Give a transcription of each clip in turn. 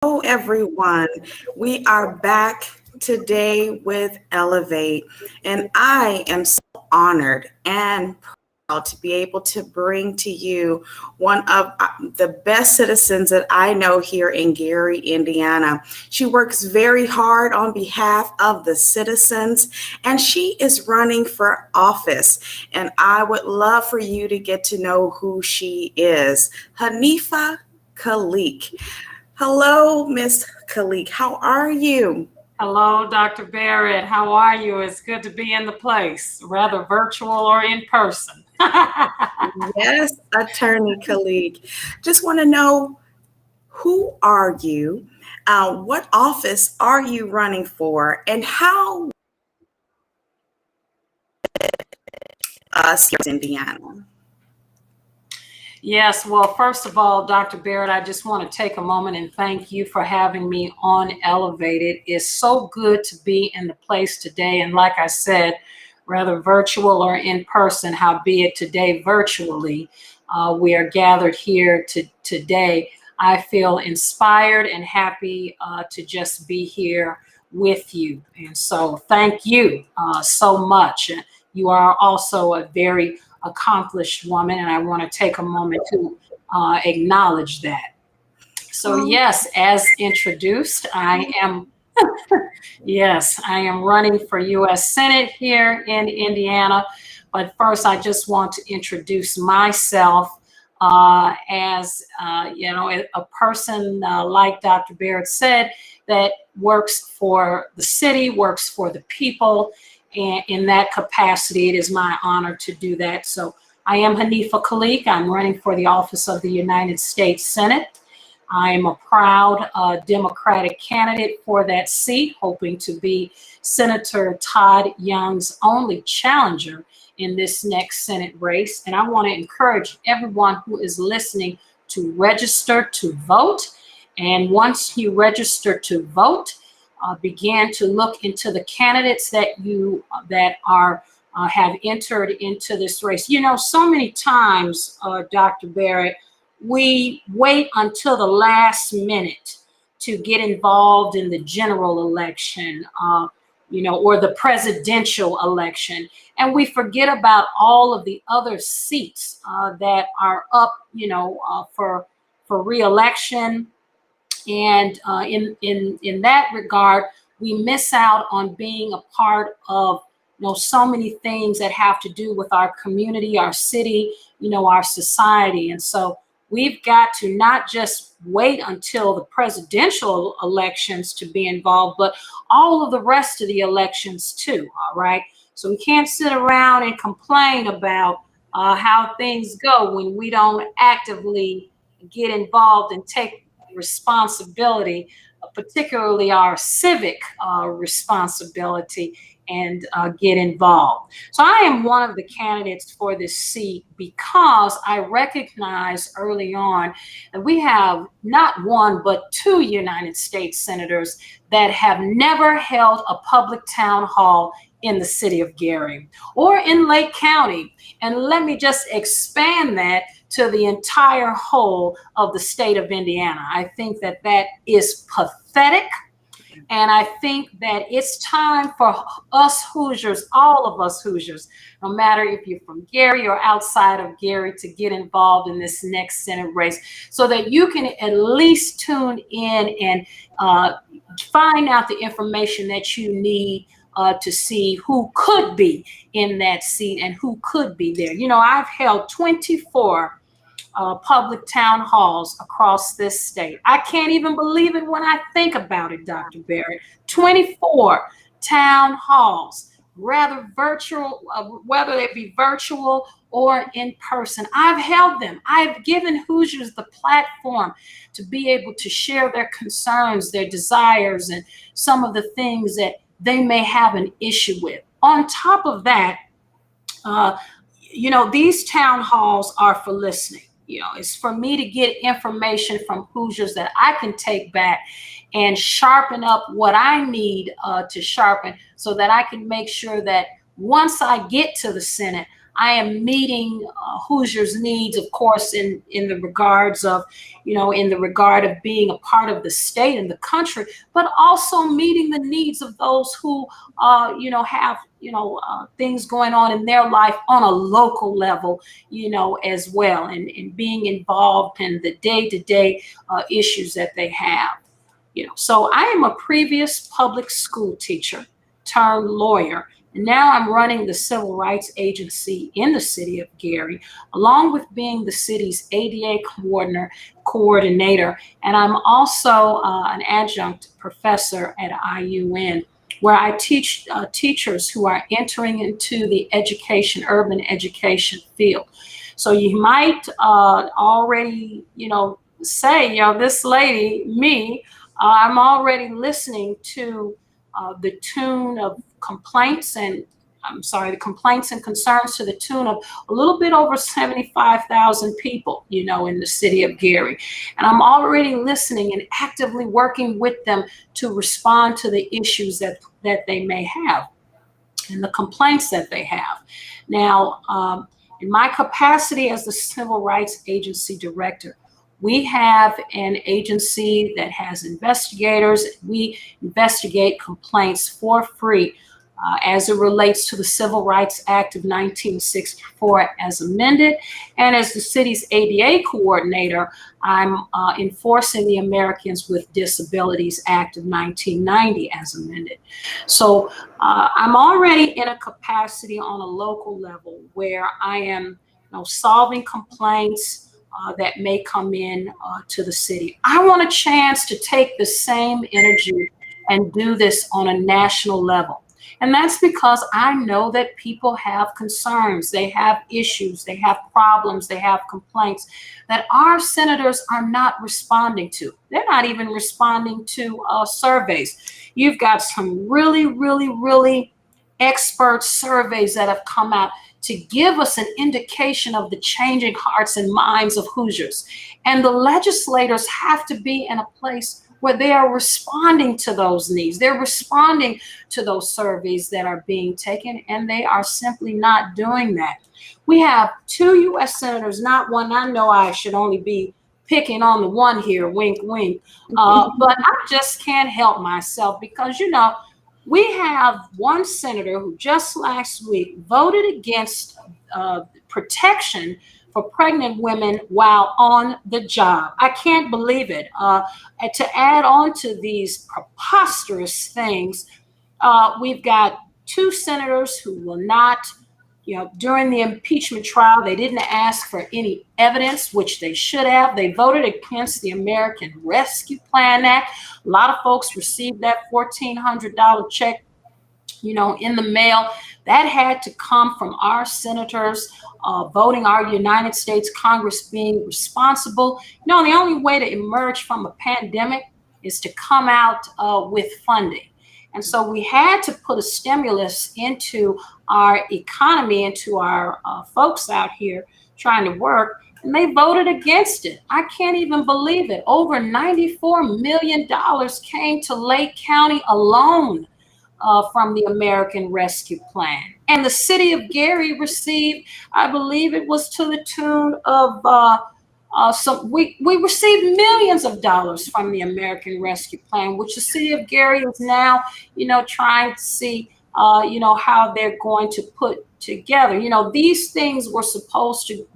Hello, everyone. We are back today with Elevate, and I am so honored and proud to be able to bring to you one of the best citizens that I know here in Gary, Indiana. She works very hard on behalf of the citizens, and she is running for office. And I would love for you to get to know who she is. Haneefah Khaaliq. Hello, Miss Khaaliq. How are you? Hello, Dr. Barrett. How are you? It's good to be in the place, rather virtual or in person. Yes, Attorney Khaaliq. Just want to know, who are you? What office are you running for? And how us here in Indiana? Yes, well, first of all, Dr. Barrett, I just want to take a moment and thank you for having me on Elevated. It's so good to be in the place today. And like I said, whether virtual or in person, howbeit today virtually, we are gathered here today. I feel inspired and happy to just be here with you. And so thank you so much. You are also a very accomplished woman, and I want to take a moment to acknowledge that. So yes, as introduced, I am yes, I am running for U.S. Senate here in Indiana. But first, I just want to introduce myself as a person like Dr. Barrett said, that works for the city, works for the people. And in that capacity, it is my honor to do that. So I am Haneefah Khaaliq. I'm running for the office of the United States Senate. I am a proud Democratic candidate for that seat, hoping to be Senator Todd Young's only challenger in this next Senate race. And I want to encourage everyone who is listening to register to vote. And once you register to vote, began to look into the candidates that are have entered into this race. You know, so many times, Dr. Barrett, we wait until the last minute to get involved in the general election, or the presidential election, and we forget about all of the other seats that are up, for re-election. And in that regard, we miss out on being a part of so many things that have to do with our community, our city, our society. And so we've got to not just wait until the presidential elections to be involved, but all of the rest of the elections too. All right. So we can't sit around and complain about how things go when we don't actively get involved and take responsibility, particularly our civic responsibility, and get involved. So I am one of the candidates for this seat because I recognize early on that we have not one, but two United States senators that have never held a public town hall in the city of Gary or in Lake County. And let me just expand that to the entire whole of the state of Indiana. I think that that is pathetic. And I think that it's time for us Hoosiers, all of us Hoosiers, no matter if you're from Gary or outside of Gary, to get involved in this next Senate race so that you can at least tune in and find out the information that you need to see who could be in that seat and who could be there. I've held 24 public town halls across this state. I can't even believe it when I think about it, Dr. Barrett. 24 town halls, whether they be virtual or in person. I've held them. I've given Hoosiers the platform to be able to share their concerns, their desires, and some of the things that they may have an issue with. On top of that, these town halls are for listening. It's for me to get information from Hoosiers that I can take back and sharpen up what I need to sharpen so that I can make sure that once I get to the Senate, I am meeting Hoosiers' needs, of course, in the regards of, in the regard of being a part of the state and the country, but also meeting the needs of those who, have, things going on in their life on a local level, as well, and being involved in the day-to-day issues that they have. So I am a previous public school teacher turned lawyer. And now I'm running the civil rights agency in the city of Gary, along with being the city's ADA coordinator. And I'm also an adjunct professor at IUN, where I teach teachers who are entering into the urban education field. So you might already, say, this lady, me, I'm already listening to the tune of complaints and the complaints and concerns to the tune of a little bit over 75,000 people, in the city of Gary. And I'm already listening and actively working with them to respond to the issues that they may have and the complaints that they have. Now, in my capacity as the Civil Rights Agency Director, we have an agency that has investigators. We investigate complaints for free as it relates to the Civil Rights Act of 1964 as amended. And as the city's ADA coordinator, I'm enforcing the Americans with Disabilities Act of 1990 as amended. So I'm already in a capacity on a local level where I am solving complaints that may come in to the city. I want a chance to take the same energy and do this on a national level. And that's because I know that people have concerns, they have issues, they have problems, they have complaints that our senators are not responding to. They're not even responding to surveys. You've got some really, really, really expert surveys that have come out to give us an indication of the changing hearts and minds of Hoosiers. And the legislators have to be in a place where they are responding to those needs. They're responding to those surveys that are being taken, and they are simply not doing that. We have 2 U.S. senators, not one. I know I should only be picking on the one here, wink, wink. But I just can't help myself because, we have one senator who just last week voted against protection for pregnant women while on the job. I can't believe it. And to add on to these preposterous things, we've got 2 senators who will not, during the impeachment trial, they didn't ask for any evidence, which they should have. They voted against the American Rescue Plan Act. A lot of folks received that $1,400 check, in the mail. That had to come from our senators voting, our United States Congress being responsible. The only way to emerge from a pandemic is to come out with funding. And so we had to put a stimulus into our economy, into our folks out here trying to work, and they voted against it. I can't even believe it. Over $94 million came to Lake County alone from the American Rescue Plan. And the city of Gary received, I believe it was to the tune of we received millions of dollars from the American Rescue Plan, which the city of Gary is now, trying to see, how they're going to put together. These things were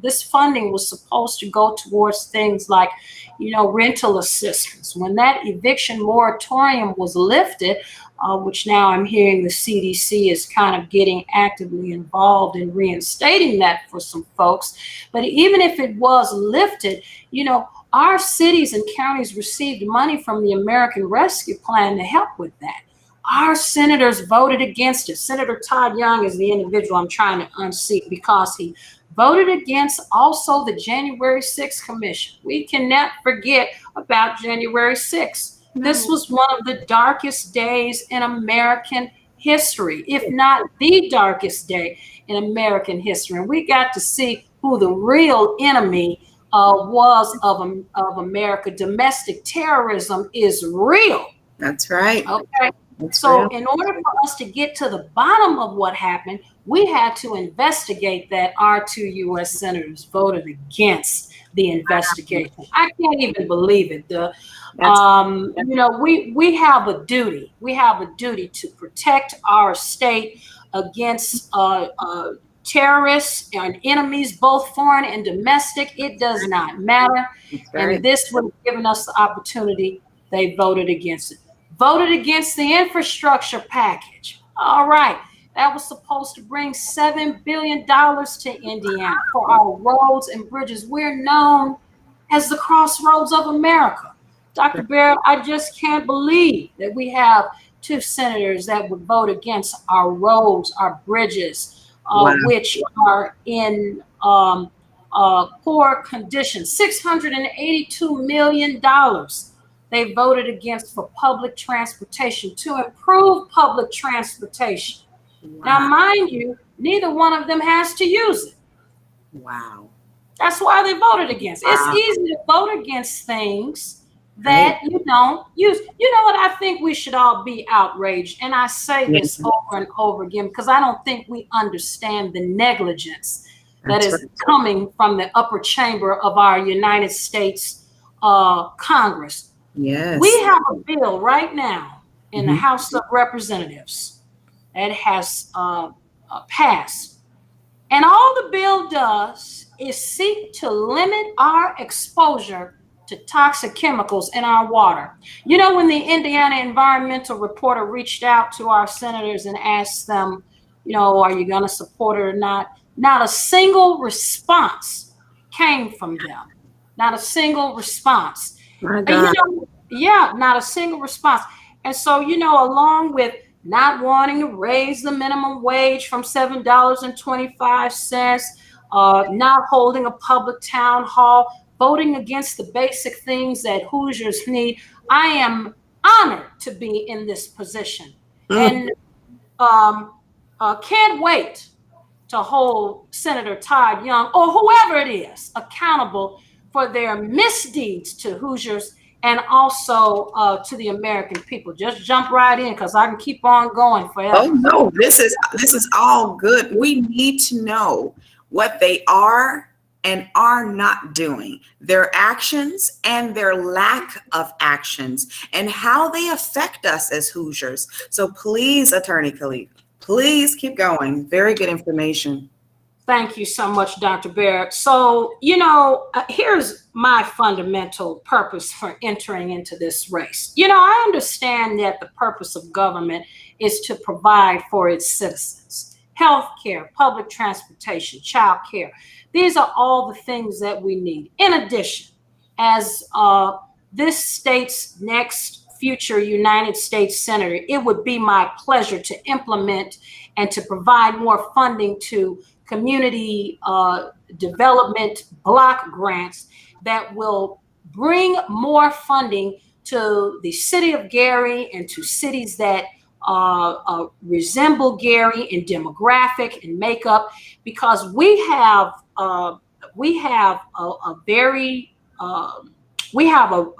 this funding was supposed to go towards things like, rental assistance. When that eviction moratorium was lifted, which now I'm hearing the CDC is kind of getting actively involved in reinstating that for some folks. But even if it was lifted, our cities and counties received money from the American Rescue Plan to help with that. Our senators voted against it. Senator Todd Young is the individual I'm trying to unseat because he voted against also the January 6th Commission. We cannot forget about January 6th. This was one of the darkest days in American history, if not the darkest day in American history. And we got to see who the real enemy was of America. Domestic terrorism is real. That's right. Okay. That's So real. in order for us to get to the bottom of what happened, we had to investigate that. Our two U.S. senators voted against the investigation. I can't even believe it. That's We have a duty. We have a duty to protect our state against terrorists and enemies, both foreign and domestic. It does not matter. very And this would have given us the opportunity. They voted against it. Voted against the infrastructure package. All right. That was supposed to bring $7 billion to Indiana for our roads and bridges. We're known as the crossroads of America. Dr. Barrett, I just can't believe that we have two senators that would vote against our roads, our bridges, wow. which are in poor condition. $682 million they voted against for public transportation, to improve public transportation. Wow. Now, mind you, neither one of them has to use it. Wow. That's why they voted against. Wow. It's easy to vote against things that you don't use. You know what? I think we should all be outraged. And I say this over and over again because I don't think we understand the negligence that is coming from the upper chamber of our United States Congress. Yes. We have a bill right now in the House of Representatives that has passed. And all the bill does is seek to limit our exposure to toxic chemicals in our water. You know, when the Indiana environmental reporter reached out to our senators and asked them, are you going to support it or not? Not a single response came from them. Not a single response. My God. Not a single response. And so, along with not wanting to raise the minimum wage from $7.25, not holding a public town hall, voting against the basic things that Hoosiers need, I am honored to be in this position. And can't wait to hold Senator Todd Young or whoever it is accountable for their misdeeds to Hoosiers and also to the American people. Just jump right in because I can keep on going forever. Oh no, this is all good. We need to know what they are and are not doing, their actions and their lack of actions, and how they affect us as Hoosiers. So please, Attorney Khaaliq, please keep going. Very good information. Thank you so much, Dr. Barrett. So, here's my fundamental purpose for entering into this race. I understand that the purpose of government is to provide for its citizens. Health care, public transportation, child care. These are all the things that we need. In addition, as this state's next future United States Senator, it would be my pleasure to implement and to provide more funding to community development block grants that will bring more funding to the city of Gary and to cities that resemble Gary in demographic and makeup, because we have a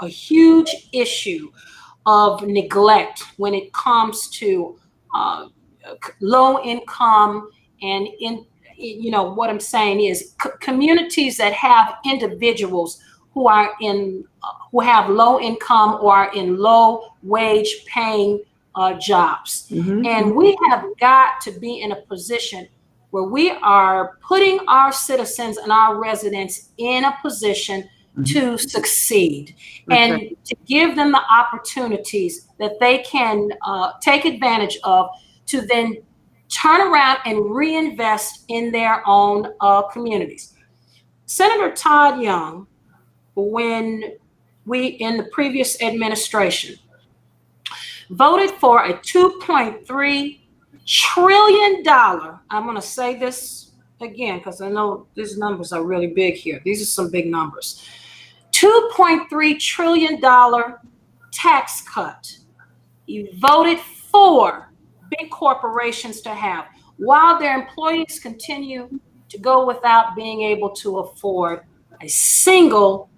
huge issue of neglect when it comes to low income and what I'm saying is communities that have individuals who are who have low income or are in low wage paying jobs. And we have got to be in a position where we are putting our citizens and our residents in a position to succeed and to give them the opportunities that they can take advantage of to then turn around and reinvest in their own communities. Senator Todd Young, when in the previous administration, voted for a $2.3 trillion, I'm going to say this again because I know these numbers are really big here. These are some big numbers. $2.3 trillion tax cut. He voted for big corporations to have while their employees continue to go without being able to afford a single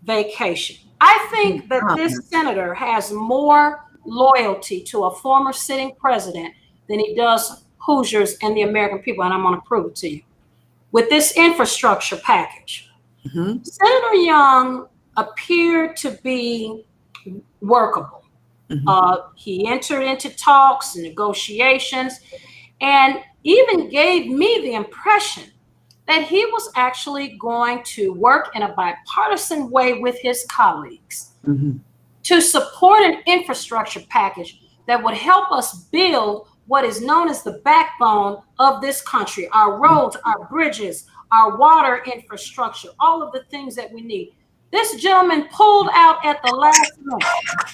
vacation. I think that this senator has more loyalty to a former sitting president than he does Hoosiers and the American people, and I'm going to prove it to you. With this infrastructure package, Senator Young appeared to be workable. He entered into talks and negotiations and even gave me the impression that he was actually going to work in a bipartisan way with his colleagues to support an infrastructure package that would help us build what is known as the backbone of this country, our roads, our bridges, our water infrastructure, all of the things that we need. This gentleman pulled out at the last minute.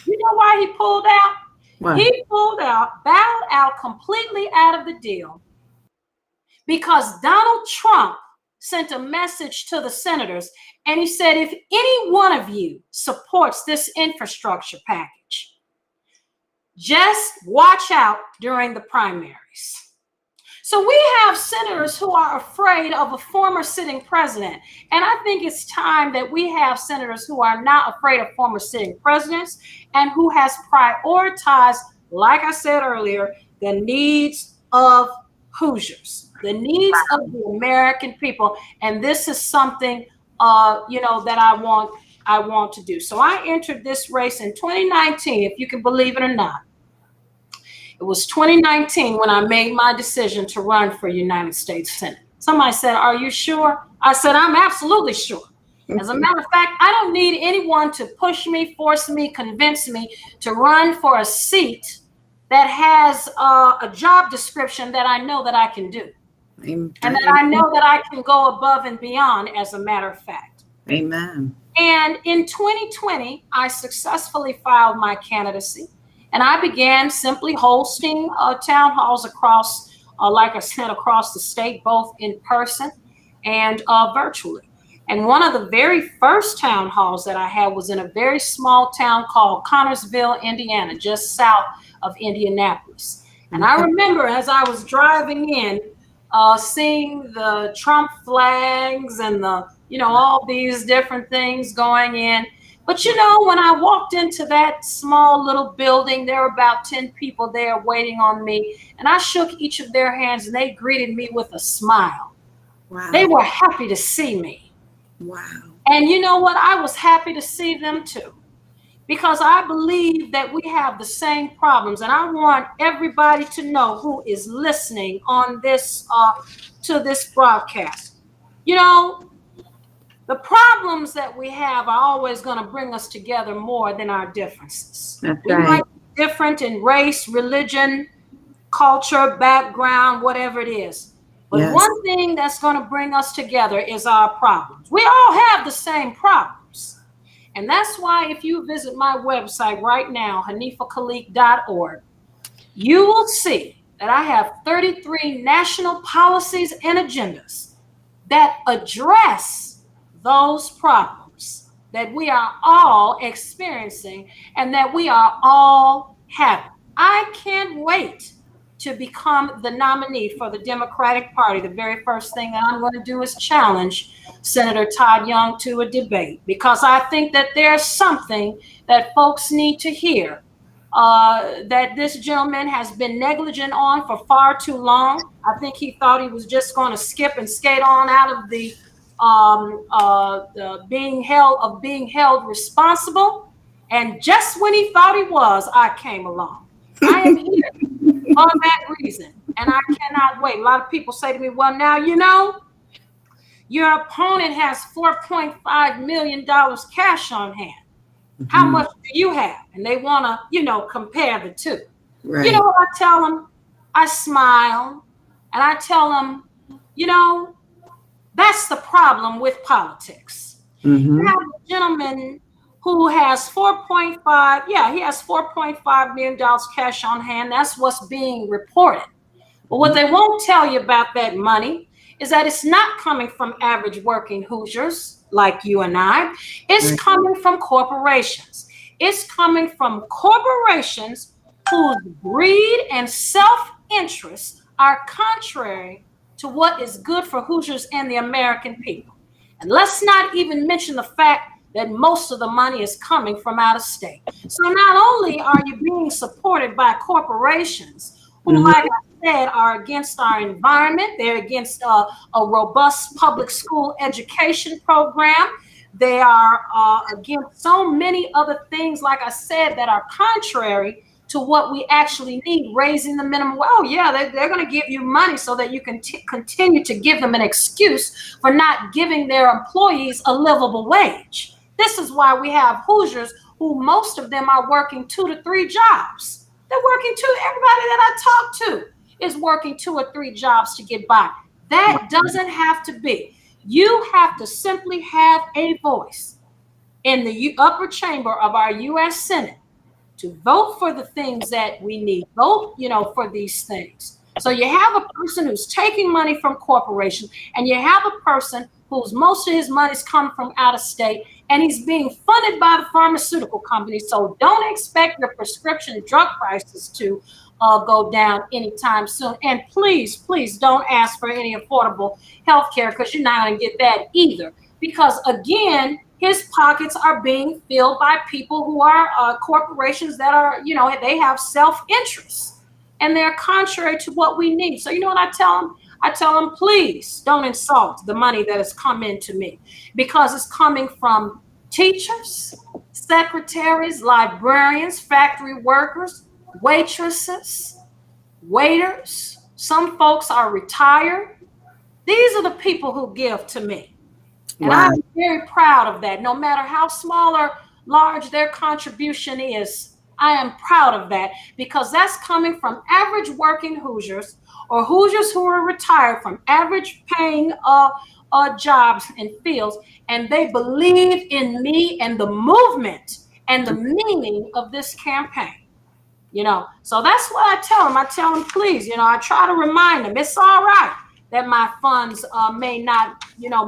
You know why he pulled out? Wow. He pulled out, bowed out completely out of the deal because Donald Trump sent a message to the senators and he said, if any one of you supports this infrastructure package, just watch out during the primaries. So we have senators who are afraid of a former sitting president. And I think it's time that we have senators who are not afraid of former sitting presidents and who has prioritized, like I said earlier, the needs of Hoosiers, the needs of the American people. And this is something, that I want to do. So I entered this race in 2019, if you can believe it or not. It was 2019 when I made my decision to run for United States Senate. Somebody said, are you sure? I said, I'm absolutely sure. As a matter of fact, I don't need anyone to push me, force me, convince me to run for a seat that has a job description that I know that I can do. Amen. And that I know that I can go above and beyond, as a matter of fact. Amen. And in 2020, I successfully filed my candidacy. And I began simply hosting town halls across, like I said, across the state, both in person and virtually. And one of the very first town halls that I had was in a very small town called Connorsville, Indiana, just south of Indianapolis. And I remember as I was driving in, seeing the Trump flags and all these different things going in. But when I walked into that small little building, there were about 10 people there waiting on me. And I shook each of their hands and they greeted me with a smile. Wow. They were happy to see me. Wow. And you know what? I was happy to see them too, because I believe that we have the same problems. And I want everybody to know who is listening on this, to this broadcast. The problems that we have are always going to bring us together more than our differences. That's we right. might be different in race, religion, culture, background, whatever it is. But yes, one thing that's going to bring us together is our problems. We all have the same problems. And that's why if you visit my website right now, HaneefahKhaaliq.org, you will see that I have 33 national policies and agendas that address those problems that we are all experiencing and that we are all having. I can't wait to become the nominee for the Democratic Party. The very first thing that I'm going to do is challenge Senator Todd Young to a debate, because I think that there's something that folks need to hear that this gentleman has been negligent on for far too long. I think he thought he was just going to skip and skate on out of the being held responsible. And just when he thought he was, I came along. I am here for that reason. And I cannot wait. A lot of people say to me, well, now, your opponent has $4.5 million cash on hand. Mm-hmm. How much do you have? And they want to, compare the two. Right. You know what I tell them? I smile and I tell them, that's the problem with politics. Mm-hmm. You have a gentleman who has $4.5 million cash on hand. That's what's being reported. But what they won't tell you about that money is that it's not coming from average working Hoosiers like you and I. It's coming from corporations. It's coming from corporations whose greed and self-interest are contrary to what is good for Hoosiers and the American people. And let's not even mention the fact that most of the money is coming from out of state. So not only are you being supported by corporations who, Mhm. like I said, are against our environment, they're against a robust public school education program. They are against so many other things, like I said, that are contrary to what we actually need, raising the minimum. Oh, yeah, they're going to give you money so that you can continue to give them an excuse for not giving their employees a livable wage. This is why we have Hoosiers who most of them are working 2 to 3 jobs. They're working everybody that I talk to is working 2 or 3 jobs to get by. That doesn't have to be. You have to simply have a voice in the upper chamber of our U.S. Senate to vote for the things that we need. Vote, for these things. So you have a person who's taking money from corporations, and you have a person whose most of his money's come from out of state, and he's being funded by the pharmaceutical companies. So don't expect your prescription drug prices to go down anytime soon. And please, please don't ask for any affordable health care, because you're not going to get that either. Because again, his pockets are being filled by people who are corporations that are, they have self-interest, and they're contrary to what we need. So you know what I tell them? I tell them, please don't insult the money that has come into me, because it's coming from teachers, secretaries, librarians, factory workers, waitresses, waiters. Some folks are retired. These are the people who give to me. And Wow. I'm very proud of that. No matter how small or large their contribution is, I am proud of that, because that's coming from average working Hoosiers, or Hoosiers who are retired from average paying jobs and fields. And they believe in me and the movement and the meaning of this campaign. So that's what I tell them. I tell them, please, I try to remind them it's all right that my funds may not,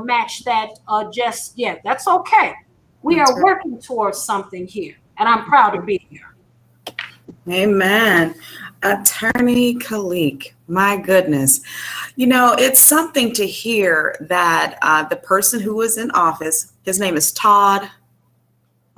match that just yet. That's okay. We That's are right. working towards something here, and I'm proud to be here. Amen. Attorney Khaaliq, my goodness. It's something to hear that the person who was in office, his name is Todd.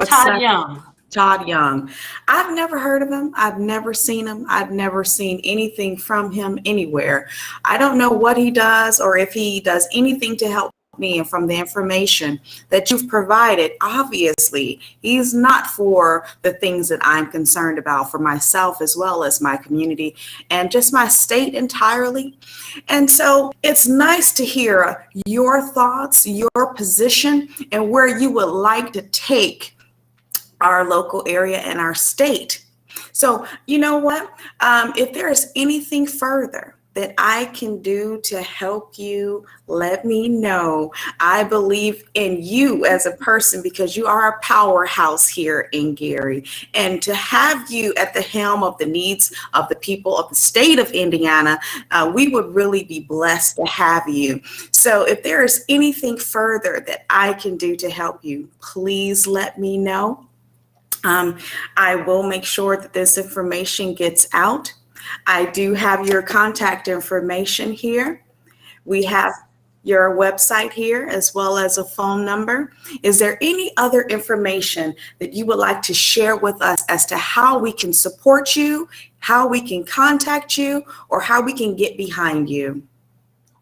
Todd Young. Todd Young. I've never heard of him. I've never seen him. I've never seen anything from him anywhere. I don't know what he does or if he does anything to help me. And from the information that you've provided, obviously, he's not for the things that I'm concerned about for myself, as well as my community and just my state entirely. And so it's nice to hear your thoughts, your position, and where you would like to take our local area and our state. So you know what? If there is anything further that I can do to help you, let me know. I believe in you as a person, because you are a powerhouse here in Gary. And to have you at the helm of the needs of the people of the state of Indiana, we would really be blessed to have you. So if there is anything further that I can do to help you, please let me know. I will make sure that this information gets out. I do have your contact information here. We have your website here, as well as a phone number. Is there any other information that you would like to share with us as to how we can support you, how we can contact you, or how we can get behind you?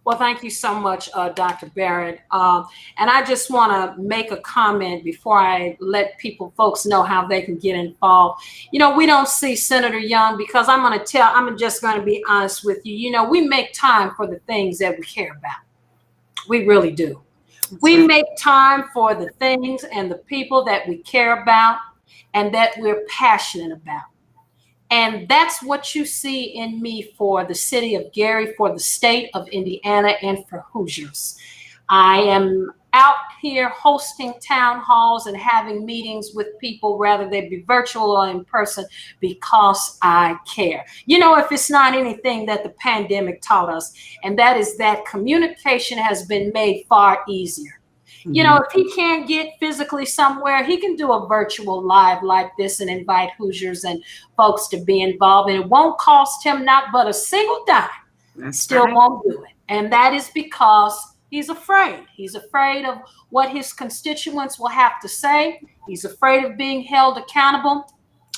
Well, thank you so much, Dr. Barrett. And I just want to make a comment before I let folks know how they can get involved. We don't see Senator Young, because I'm just going to be honest with you. We make time for the things that we care about. We really do. We make time for the things and the people that we care about and that we're passionate about. And that's what you see in me for the city of Gary, for the state of Indiana, and for Hoosiers. I am out here hosting town halls and having meetings with people, whether they be virtual or in person, because I care. If it's not anything that the pandemic taught us, and that is that communication has been made far easier. If he can't get physically somewhere, he can do a virtual live like this and invite Hoosiers and folks to be involved. And it won't cost him not but a single dime. That's Still right. won't do it. And that is because He's afraid. He's afraid of what his constituents will have to say. He's afraid of being held accountable,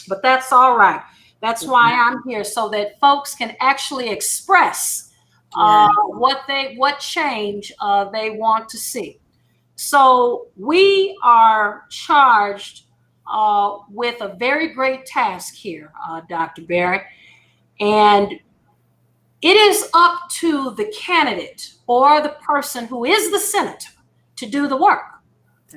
but that's all right. That's why I'm here, so that folks can actually express what change they want to see. So we are charged with a very great task here, Dr. Barrett, and it is up to the candidate or the person who is the senator to do the work.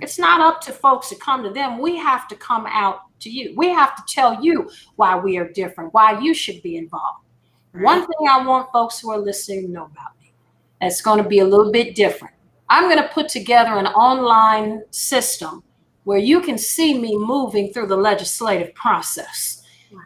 It's not up to folks to come to them. We have to come out to you. We have to tell you why we are different, why you should be involved. Right. One thing I want folks who are listening to know about me, that's going to be a little bit different. I'm going to put together an online system where you can see me moving through the legislative process.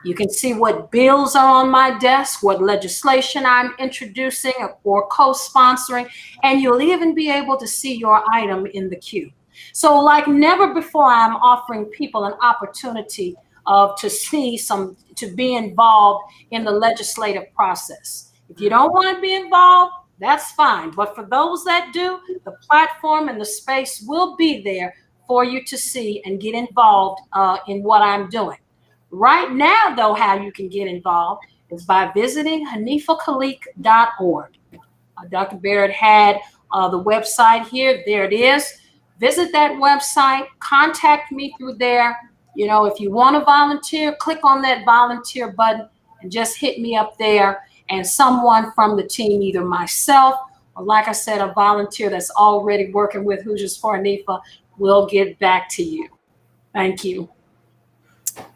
You can see what bills are on my desk, what legislation I'm introducing or co-sponsoring, and you'll even be able to see your item in the queue. So like never before, I'm offering people an opportunity to be involved in the legislative process. If you don't want to be involved, that's fine. But for those that do, the platform and the space will be there for you to see and get involved in what I'm doing. Right now, though, how you can get involved is by visiting HaneefahKhaaliq.org. Dr. Barrett had the website here. There it is. Visit that website. Contact me through there. You know, if you want to volunteer, click on that volunteer button and just hit me up there. And someone from the team, either myself or, like I said, a volunteer that's already working with Hoosiers for Haneefah, will get back to you. Thank you.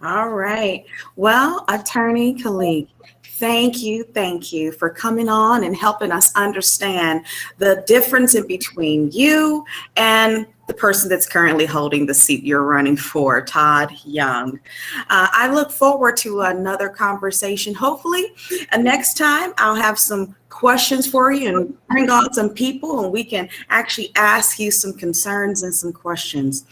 All right. Well, Attorney Khaaliq, thank you for coming on and helping us understand the difference in between you and the person that's currently holding the seat you're running for, Todd Young. I look forward to another conversation. Hopefully, next time I'll have some questions for you and bring on some people and we can actually ask you some concerns and some questions.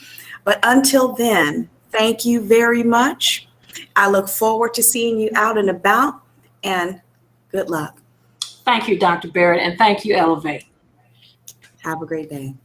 But until then, thank you very much. I look forward to seeing you out and about, and good luck. Thank you, Dr. Barrett, and thank you, Elevate. Have a great day.